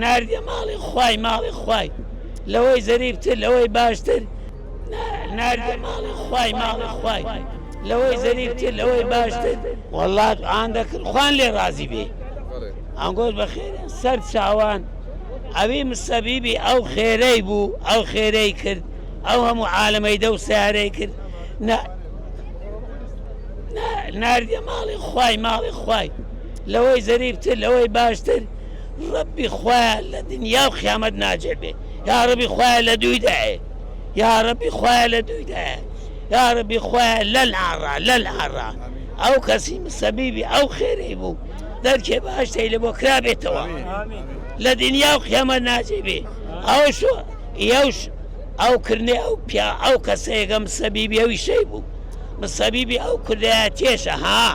ناردە ماڵی خوای لەوەی زەریبتر لەوەی باشتر ناردە ماڵی خوای لەوەی زەریبتر لەوەی باشتر وەڵڵا دوعان دەکرد خوان لێ ڕازی بێ ئەنگۆش بەخێرن سەر چاوان ئەوی مسەبیبی ئەو خێرەی بوو ئەو خێرەی کرد ئەو هەموو عالەمەی دە و سیارەی کرد ناردە ماڵی خوای لەوەی زەریبتر لەوەی باشتر ڕەبی خوایە لە دنیا و قیامەت ناجێ بێ یا ڕەبی خوایە لە دوویدایە یا ڕەبی خوایە لە دوویدایە یا ڕەبی خوایە لەلعڕا ئەو کەسی مسەبیبی ئەو خێرەی بوو دەرکێ باشتەی لە بۆ کرابێتەوە لە دنیا و قیامەت ناجێ بێ ئەوش ئەو کردێ ئەو پیا ئەو کەسەیەگە مسەبیبی ئەوی شەی بوو مسەبیبی ئەو کردایە تێشە ها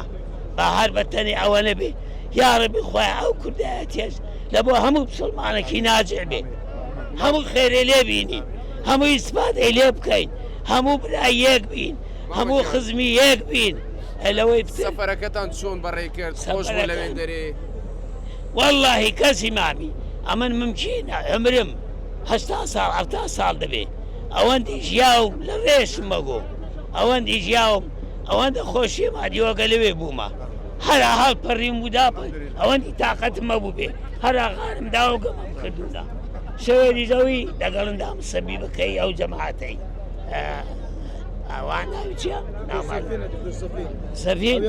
بە هەر بەتەنی ئەوە نەبێ یا ڕەبی خوایە ئەو کردایە تێش لە بۆ هەموو مسلمانێکی ناجێ بێ هەموو خێرێ لێ بینین هەموو ئیسپادەی لێ بکەین هەموو برای یەک بین هەموو خزمی یەک بین لەوەی سەفەرەکەتان چۆن بەڕێ کرد خۆش بوو لەوێن دەرێ وەڵڵاهی کەسی مامی ئەمن ممکینە عمرم 80 ساڵ 70 ساڵ دەبێ ئەوەندی ژیاوم لە ڕێشم مەگۆ ئەوەندی ژیاوم ئەوەندە خۆشیێمە دیوەگە لەوێ بوومە هەرا هەڵپەڕیم بوودا ئەوەندی تااقەتم مەبوو بێ هەرا غارم داوە گەمەم کردودا شەوێری زەوی دەگەڵندا مسەبی بکەی ئەو جەماعەتەی ئەوان ناوی چییە؟ سەفین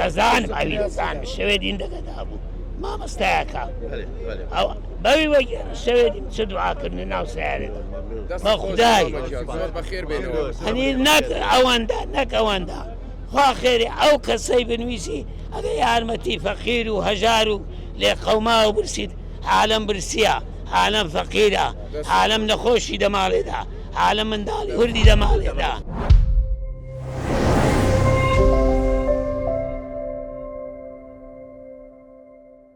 دەزانم ئەوی دەزانم شەوێ دین دەگەدا بوو مامەستایەکە بەوی وەگەێنە شەوێدیم چ دوعاکردن ناو سیارێدا بە خودای هەنی نەک ئەوەندە خوا خێری ئەو کەسەی بنویسی ئەگە یارمەتی فەقیر و هەژار و لێ قەوما و برسید عالەم برسیە عالەم فەقیرە عالەم نەخۆشی دەماڵێدا عالەم منداڵی وردی دەماڵێدا